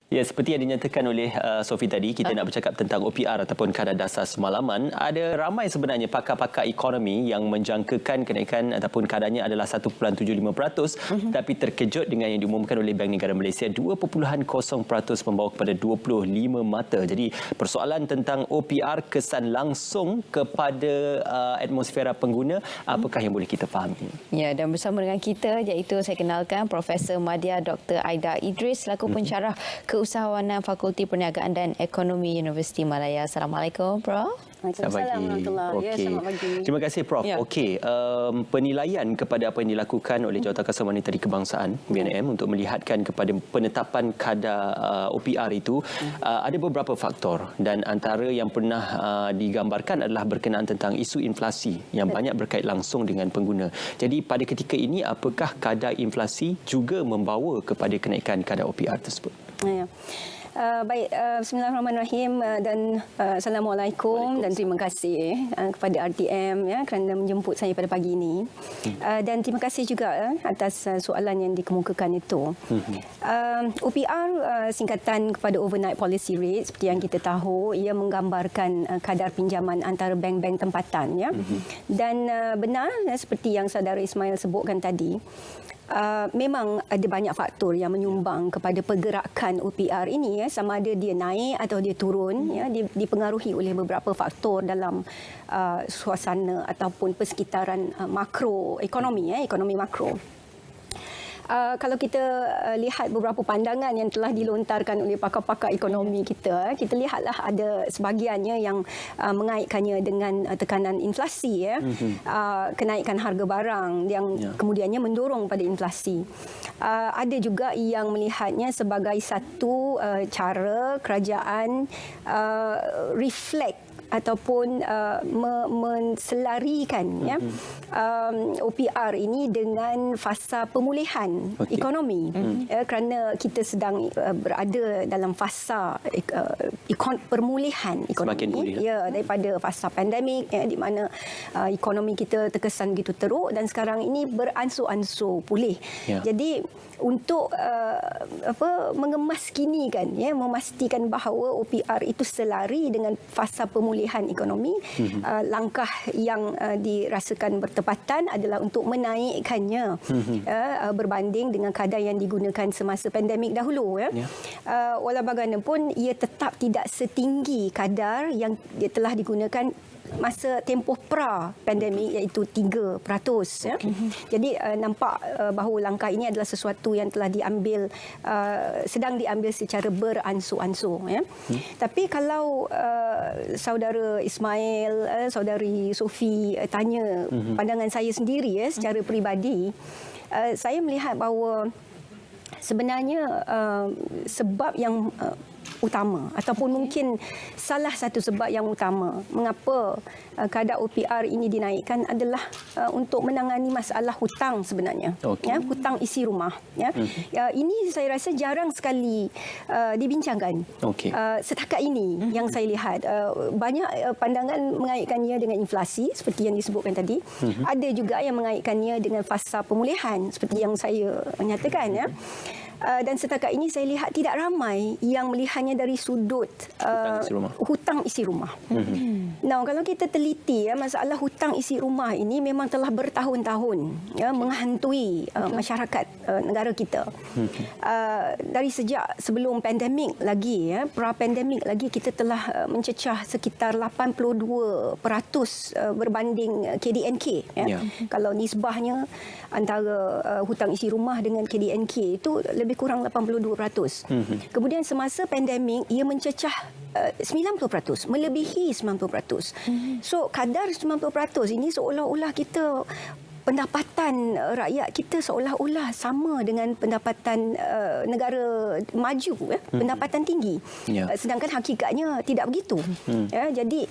Ya, seperti yang dinyatakan oleh Sophie tadi, kita nak bercakap tentang OPR ataupun kadar dasar semalaman. Ada ramai sebenarnya pakar-pakar ekonomi yang menjangkakan kenaikan ataupun kadarnya adalah 1.75%, tapi terkejut dengan yang diumumkan oleh Bank Negara Malaysia 2.0% membawa kepada 25 mata. Jadi persoalan tentang OPR kesan langsung kepada atmosfera pengguna, apakah yang boleh kita fahami? Ya, dan bersama dengan kita iaitu saya kenalkan Profesor Madya Dr. Aida Idris selaku pensyarah Keusahawanan Fakulti Perniagaan dan Ekonomi Universiti Malaya. Assalamualaikum, Prof. Selamat pagi. Ya, selamat pagi. Terima kasih, Prof. Ya. Okey, penilaian kepada apa yang dilakukan oleh Jawatankuasa Wanita di Kebangsaan BNM untuk melihatkan kepada penetapan kadar OPR itu, ada beberapa faktor dan antara yang pernah digambarkan adalah berkenaan tentang isu inflasi yang banyak berkait langsung dengan pengguna. Jadi pada ketika ini, apakah kadar inflasi juga membawa kepada kenaikan kadar OPR tersebut? Ya. Baik, bismillahirrahmanirrahim dan assalamualaikum dan terima kasih kepada RTM kerana menjemput saya pada pagi ini. Dan terima kasih juga atas soalan yang dikemukakan itu. OPR singkatan kepada Overnight Policy Rate, seperti yang kita tahu, ia menggambarkan kadar pinjaman antara bank-bank tempatan, ya. Dan benar seperti yang saudara Ismail sebutkan tadi, memang ada banyak faktor yang menyumbang kepada pergerakan OPR ini, sama ada dia naik atau dia turun, dipengaruhi oleh beberapa faktor dalam suasana ataupun persekitaran makro ekonomi, ekonomi makro. Kalau kita lihat beberapa pandangan yang telah dilontarkan oleh pakar-pakar ekonomi kita, kita lihatlah ada sebahagiannya yang mengaitkannya dengan tekanan inflasi, kenaikan harga barang yang kemudiannya mendorong pada inflasi. Ada juga yang melihatnya sebagai satu cara kerajaan reflect ataupun menselarikan OPR ini dengan fasa pemulihan ekonomi, kerana kita sedang berada dalam fasa pemulihan ekonomi daripada fasa pandemik, di mana ekonomi kita terkesan begitu teruk dan sekarang ini beransur-ansur pulih. Jadi untuk mengemaskinikan, memastikan bahawa OPR itu selari dengan fasa pemulihan ekonomi, langkah yang dirasakan bertepatan adalah untuk menaikkannya berbanding dengan kadar yang digunakan semasa pandemik dahulu. Walau bagaimanapun ia tetap tidak setinggi kadar yang telah digunakan masa tempoh pra-pandemik, iaitu 3%. Jadi nampak bahawa langkah ini adalah sesuatu yang telah diambil, sedang diambil secara beransur-ansur. Tapi kalau saudara Ismail, saudari Sophie tanya pandangan saya sendiri secara peribadi, saya melihat bahawa sebenarnya sebab yang utama ataupun mungkin salah satu sebab yang utama mengapa kadar OPR ini dinaikkan adalah untuk menangani masalah hutang sebenarnya. Hutang isi rumah. Ini saya rasa jarang sekali dibincangkan. Setakat ini yang saya lihat, banyak pandangan mengaitkannya dengan inflasi seperti yang disebutkan tadi. Ada juga yang mengaitkannya dengan fasa pemulihan seperti yang saya nyatakan. Dan setakat ini saya lihat tidak ramai yang melihatnya dari sudut hutang isi rumah. Nah, kalau kita teliti masalah hutang isi rumah ini memang telah bertahun-tahun menghantui masyarakat negara kita. Dari sejak sebelum pandemik lagi, pra-pandemik lagi, kita telah mencecah sekitar 82% berbanding KDNK. Kalau nisbahnya antara hutang isi rumah dengan KDNK itu lebih kurang 82%. Kemudian semasa pandemik ia mencecah 90%, melebihi 90%. So kadar 90% ini seolah-olah kita, pendapatan rakyat kita seolah-olah sama dengan pendapatan negara maju, pendapatan tinggi. Sedangkan hakikatnya tidak begitu. Jadi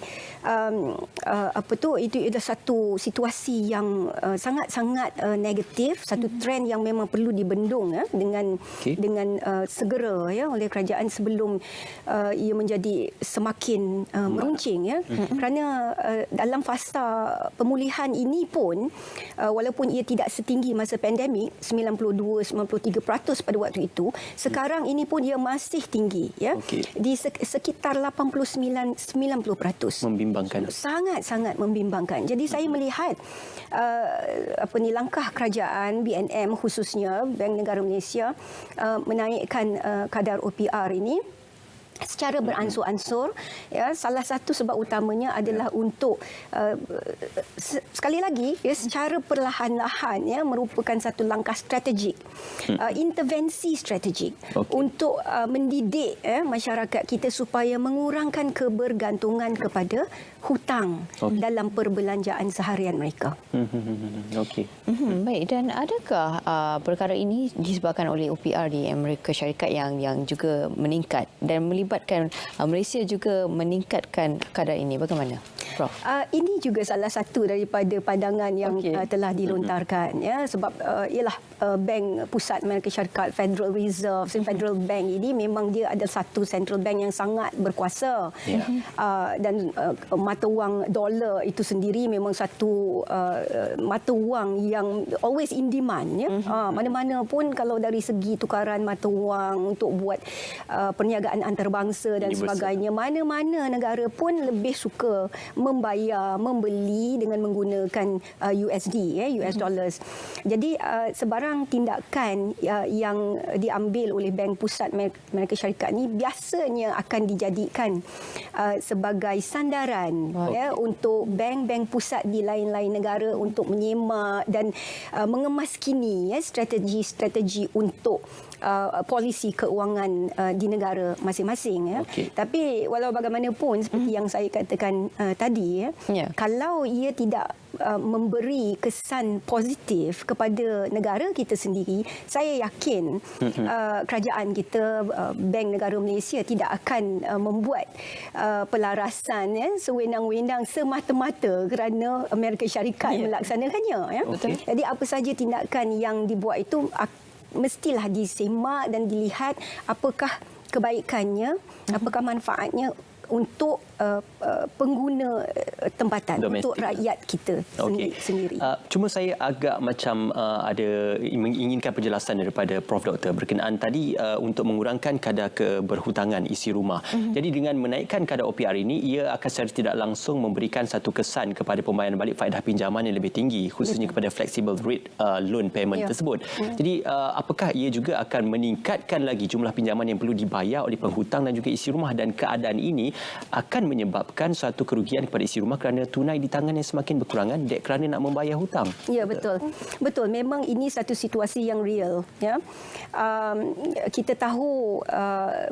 itu adalah satu situasi yang sangat-sangat negatif, satu trend yang memang perlu dibendung dengan segera oleh kerajaan sebelum ia menjadi semakin meruncing. Kerana dalam fasa pemulihan ini pun walaupun ia tidak setinggi masa pandemik 92-93% pada waktu itu, sekarang ini pun ia masih tinggi ya. Di sekitar 89-90%. Membimbangkan. Sangat-sangat membimbangkan. Jadi saya melihat langkah kerajaan BNM khususnya Bank Negara Malaysia menaikkan kadar OPR ini secara beransur-ansur ya. Salah satu sebab utamanya adalah untuk sekali lagi ya, secara perlahan-lahan ya, merupakan satu langkah strategik, intervensi strategik untuk mendidik masyarakat kita supaya mengurangkan kebergantungan kepada hutang dalam perbelanjaan seharian mereka. Baik, dan adakah perkara ini disebabkan oleh OPR di Amerika Syarikat yang juga meningkat dan melibatkan Malaysia juga meningkatkan kadar ini? Bagaimana, Prof? Ini juga salah satu daripada pandangan yang telah dilontarkan ya, sebab ialah Bank Pusat Amerika Syarikat, Federal Reserve, Federal Bank ini memang dia ada satu central bank yang sangat berkuasa. Dan mata wang dolar itu sendiri memang satu mata wang yang always in demand ya. Mana-mana pun kalau dari segi tukaran mata wang untuk buat perniagaan antarabangsa dan sebagainya, mana-mana negara pun lebih suka membeli dengan menggunakan USD ya, US dollars. Jadi sebarang tindakan yang diambil oleh Bank Pusat Amerika Syarikat ni biasanya akan dijadikan sebagai sandaran ya, untuk bank-bank pusat di lain-lain negara untuk menyemak dan mengemaskini ya, strategi-strategi untuk polisi keuangan di negara masing-masing ya. Tapi walau bagaimanapun seperti yang saya katakan tadi ya, kalau ia tidak memberi kesan positif kepada negara kita sendiri, saya yakin kerajaan kita, Bank Negara Malaysia tidak akan membuat pelarasan ya, sewenang-wenang semata-mata kerana Amerika Syarikat melaksanakannya ya. Jadi apa saja tindakan yang dibuat itu mestilah disemak dan dilihat apakah kebaikannya, apakah manfaatnya untuk pengguna tempatan, domestik, untuk rakyat kita sendiri. Cuma saya agak macam ada menginginkan penjelasan daripada Prof Doktor berkenaan tadi untuk mengurangkan kadar keberhutangan isi rumah. Jadi dengan menaikkan kadar OPR ini, ia akan secara tidak langsung memberikan satu kesan kepada pembayaran balik faedah pinjaman yang lebih tinggi, khususnya kepada flexible rate loan payment tersebut. Jadi apakah ia juga akan meningkatkan lagi jumlah pinjaman yang perlu dibayar oleh penghutang dan juga isi rumah, dan keadaan ini akan menyebabkan suatu kerugian kepada isi rumah kerana tunai di tangan yang semakin berkurangan kerana nak membayar hutang? Ya, betul. Betul, memang ini satu situasi yang real ya. Kita tahu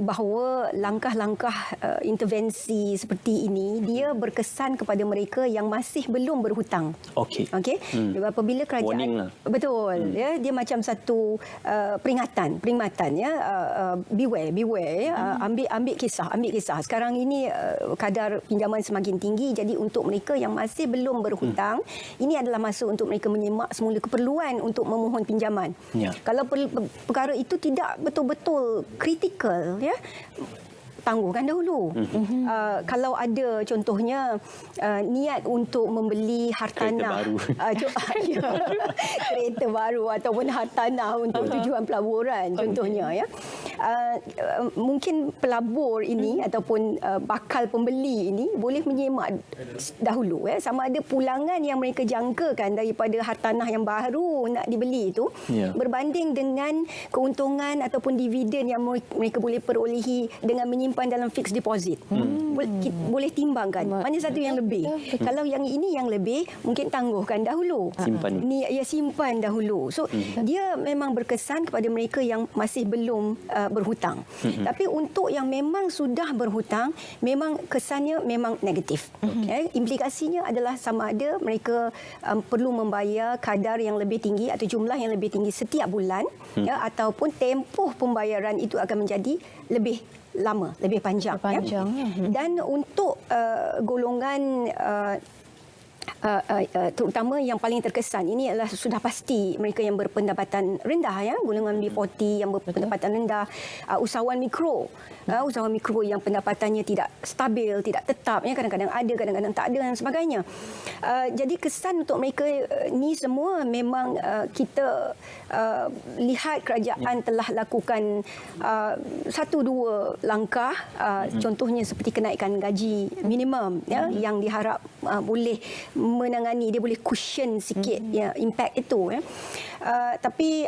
bahawa langkah-langkah intervensi seperti ini dia berkesan kepada mereka yang masih belum berhutang. Apabila kerajaan betul ya, dia macam satu peringatan ya, beware ya, ambil kisah. Sekarang ini kadar pinjaman semakin tinggi, jadi untuk mereka yang masih belum berhutang, ini adalah masa untuk mereka menyemak semula keperluan untuk memohon pinjaman. Kalau perkara itu tidak betul-betul kritikal ya, tangguhkan dahulu. Kalau ada contohnya niat untuk membeli hartanah, kereta baru ataupun hartanah untuk tujuan pelaburan contohnya ya, mungkin pelabur ini ataupun bakal pembeli ini boleh menyemak dahulu ya, sama ada pulangan yang mereka jangkakan daripada hartanah yang baru nak dibeli itu berbanding dengan keuntungan ataupun dividen yang mereka boleh perolehi dengan menyimpan dalam fixed deposit. Boleh timbangkan mana satu yang lebih. Kalau yang ini yang lebih, mungkin tangguhkan dahulu, simpan dahulu. So dia memang berkesan kepada mereka yang masih belum berhutang. Tapi untuk yang memang sudah berhutang, memang kesannya memang negatif. Implikasinya adalah sama ada mereka perlu membayar kadar yang lebih tinggi atau jumlah yang lebih tinggi setiap bulan ataupun tempoh pembayaran itu akan menjadi lebih lama, lebih panjang. Dan untuk golongan terutama yang paling terkesan ini adalah sudah pasti mereka yang berpendapatan rendah, ya, golongan B40 yang berpendapatan rendah, usahawan mikro, usahawan mikro yang pendapatannya tidak stabil, tidak tetap, ya, kadang-kadang ada, kadang-kadang tak ada dan sebagainya. Jadi kesan untuk mereka ni semua memang kita lihat kerajaan telah lakukan satu dua langkah, contohnya seperti kenaikan gaji minimum, ya, yang diharap boleh menangani, dia boleh cushion sikit ya impact itu, ya. Tapi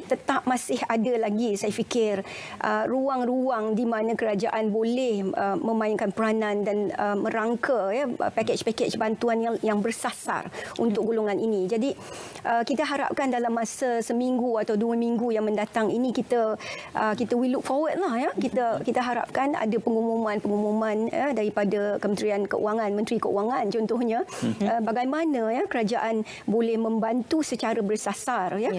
tetap masih ada lagi saya fikir ruang-ruang di mana kerajaan boleh memainkan peranan dan merangka, ya, pakej-pakej bantuan yang bersasar untuk golongan ini. Jadi kita harapkan dalam masa seminggu atau 2 minggu yang mendatang ini kita we look forward lah, ya. Kita harapkan ada pengumuman daripada Kementerian Keuangan, Menteri Keuangan contohnya, bagaimana, ya, kerajaan boleh membantu secara bersasar, ya,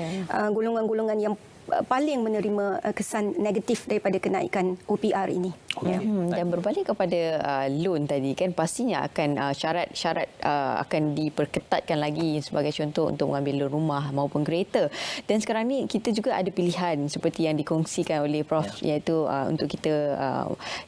golongan-golongan yang paling menerima kesan negatif daripada kenaikan OPR ini. Okay. Dan berbalik kepada loan tadi, kan pastinya akan syarat-syarat akan diperketatkan lagi, sebagai contoh untuk mengambil loan rumah maupun kereta. Dan sekarang ni kita juga ada pilihan seperti yang dikongsikan oleh Prof, iaitu untuk kita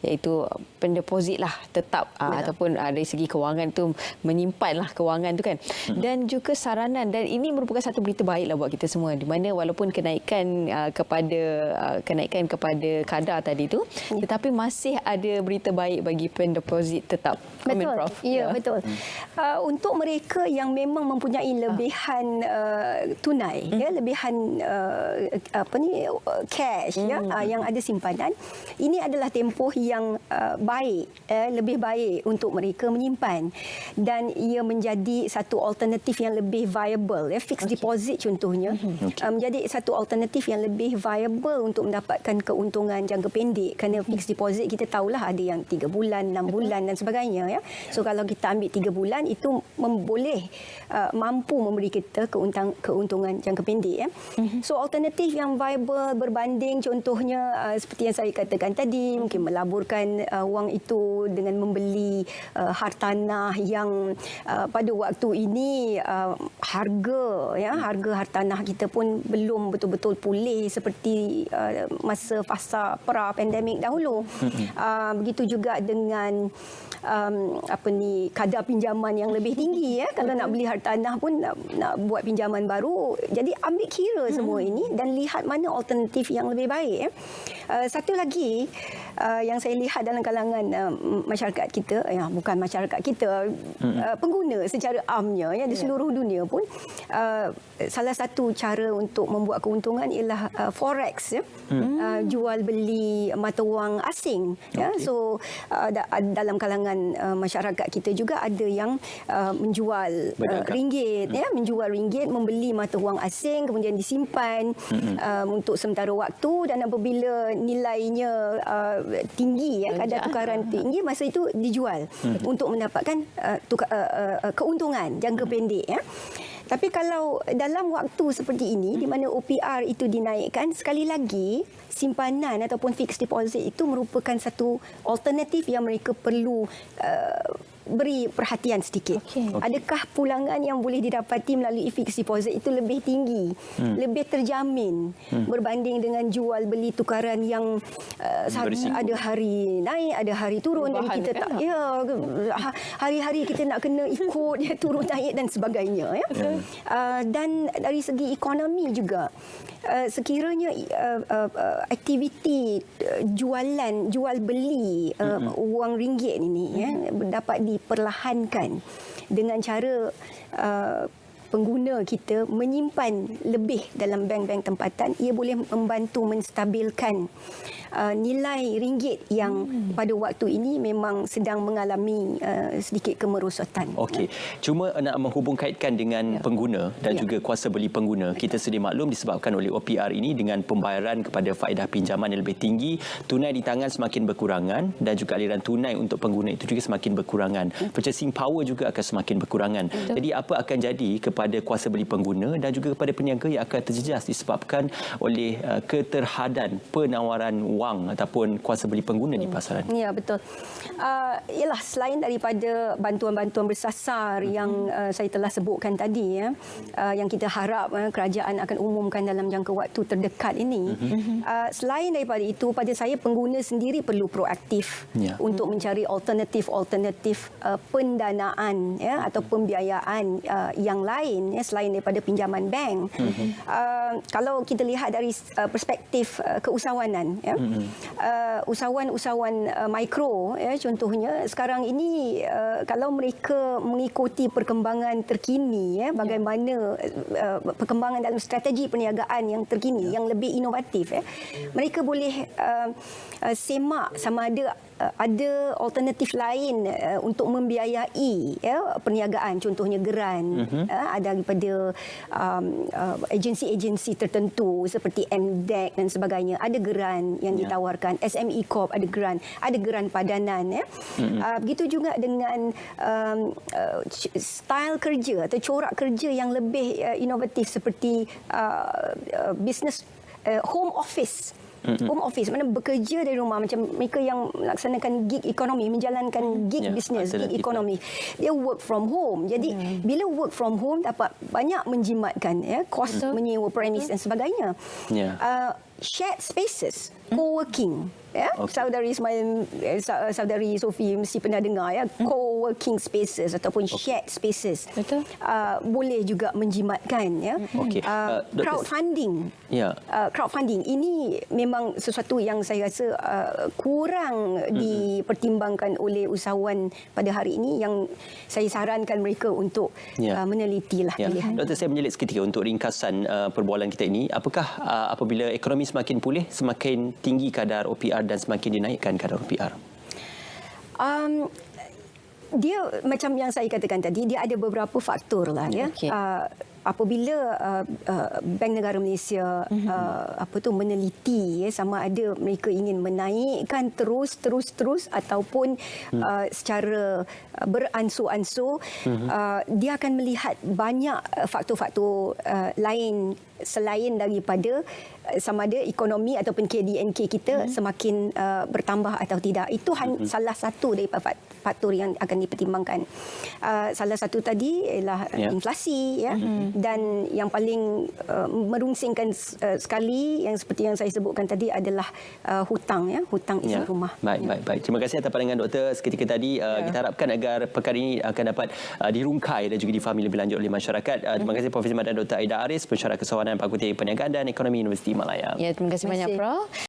iaitu pendeposit lah tetap, ataupun dari segi kewangan tu menyimpanlah kewangan tu, kan. Dan juga saranan, dan ini merupakan satu berita baiklah buat kita semua, di mana walaupun kenaikan kepada kadar tadi tu, tetapi masih ada berita baik bagi pendeposit tetap. Betul. Prof. Ya, betul. Untuk mereka yang memang mempunyai lebihan tunai, ya, lebihan cash, ya, yang ada simpanan, ini adalah tempoh yang baik, lebih baik untuk mereka menyimpan, dan ia menjadi satu alternatif yang lebih viable, ya, fixed deposit contohnya, menjadi satu alternatif yang lebih viable untuk mendapatkan keuntungan jangka pendek, kerana fixed deposit kita tahulah ada yang 3 bulan, 6 bulan dan sebagainya, ya. So kalau kita ambil 3 bulan itu boleh mampu memberi kita keuntungan jangka pendek, ya. So alternatif yang viable berbanding contohnya seperti yang saya katakan tadi, mungkin melaburkan wang itu dengan membeli hartanah yang pada waktu ini harga hartanah kita pun belum betul-betul pulih seperti masa fasa pra-pandemik dahulu. Begitu juga dengan kadar pinjaman yang lebih tinggi, ya. Kalau nak beli hartanah pun nak buat pinjaman baru. Jadi ambil kira semua ini dan lihat mana alternatif yang lebih baik, ya. Satu lagi yang saya lihat dalam kalangan masyarakat kita, bukan masyarakat kita, pengguna secara amnya, ya, di seluruh dunia pun, salah satu cara untuk membuat keuntungan ialah forex, ya. Jual beli mata wang asing, ya. So dalam kalangan masyarakat kita juga ada yang menjual ringgit, ya, menjual ringgit, membeli mata wang asing, kemudian disimpan untuk sementara waktu, dan apabila nilainya tinggi, ya, kadar tukaran tinggi, masa itu dijual untuk mendapatkan keuntungan jangka pendek, ya. Tapi kalau dalam waktu seperti ini, di mana OPR itu dinaikkan, sekali lagi simpanan ataupun fixed deposit itu merupakan satu alternatif yang mereka perlu beri perhatian sedikit. Adakah pulangan yang boleh didapati melalui fixed deposit itu lebih tinggi, lebih terjamin berbanding dengan jual beli tukaran yang ada hari naik, ada hari turun, dan kita tak, ya, hari-hari kita nak kena ikut, ya, turun naik dan sebagainya, ya. Dan dari segi ekonomi juga, sekiranya aktiviti jual beli wang ringgit ini, ya, dapat diperlahankan dengan cara pengguna kita menyimpan lebih dalam bank-bank tempatan, ia boleh membantu menstabilkan nilai ringgit yang pada waktu ini memang sedang mengalami sedikit kemerosotan. Okey. Cuma nak menghubung kaitkan dengan pengguna dan juga kuasa beli pengguna. Kita sedia maklum disebabkan oleh OPR ini dengan pembayaran kepada faedah pinjaman yang lebih tinggi, tunai di tangan semakin berkurangan dan juga aliran tunai untuk pengguna itu juga semakin berkurangan. Purchasing power juga akan semakin berkurangan. Jadi apa akan jadi kepada kuasa beli pengguna dan juga kepada peniaga yang akan terjejas disebabkan oleh keterhadan penawaran wang ataupun kuasa beli pengguna di pasaran? Ya, betul. Ialah selain daripada bantuan-bantuan bersasar yang saya telah sebutkan tadi, yang kita harap kerajaan akan umumkan dalam jangka waktu terdekat ini, selain daripada itu, pada saya pengguna sendiri perlu proaktif untuk mencari alternatif pendanaan atau pembiayaan yang lain selain daripada pinjaman bank. Kalau kita lihat dari perspektif keusahawanan, usahawan-usahawan mikro, contohnya sekarang ini kalau mereka mengikuti perkembangan terkini, bagaimana perkembangan dalam strategi perniagaan yang terkini, yang lebih inovatif, mereka boleh semak sama ada alternatif lain untuk membiayai perniagaan, contohnya geran, ada daripada agensi-agensi tertentu seperti MDEC dan sebagainya, ada geran yang ditawarkan, SME Corp ada geran padanan. Begitu juga dengan style kerja atau corak kerja yang lebih inovatif seperti business home office. Home office, mana bekerja dari rumah, macam mereka yang melaksanakan gig ekonomi, menjalankan gig business, gig ekonomi. Dia work from home. Jadi bila work from home dapat banyak menjimatkan kos menyewa premis dan sebagainya. Shared spaces, co-working. Saudari Ismail, saudari Sophie mesti pernah dengar co-working spaces ataupun shared spaces. Betul. Boleh juga menjimatkan crowdfunding. Crowdfunding ini memang sesuatu yang saya rasa kurang dipertimbangkan oleh usahawan pada hari ini, yang saya sarankan mereka untuk menelitilah pilihan. Doktor, saya menyelit seketika untuk ringkasan perbualan kita ini. Apakah apabila ekonomi semakin pulih, semakin tinggi kadar OPR dan semakin dinaikkan kadar OPR? Dia macam yang saya katakan tadi, dia ada beberapa faktor lah. Apabila Bank Negara Malaysia meneliti sama ada mereka ingin menaikkan terus ataupun secara beransur-ansur, dia akan melihat banyak faktor-faktor lain selain daripada sama ada ekonomi ataupun KDNK kita semakin bertambah atau tidak. Itu salah satu daripada faktor yang akan dipertimbangkan. Salah satu tadi ialah inflasi, dan yang paling merungsingkan sekali yang seperti yang saya sebutkan tadi adalah hutang isi rumah. Baik. Terima kasih atas pandangan doktor seketika tadi. Kita harapkan agar perkara ini akan dapat dirungkai dan juga difahami lebih lanjut oleh masyarakat. Terima kasih Profesor Dr. Aida Aris, Pensyarah Kesewanan Fakulti Perniagaan dan Ekonomi Universiti Malaya. Ya, terima kasih banyak, Prof.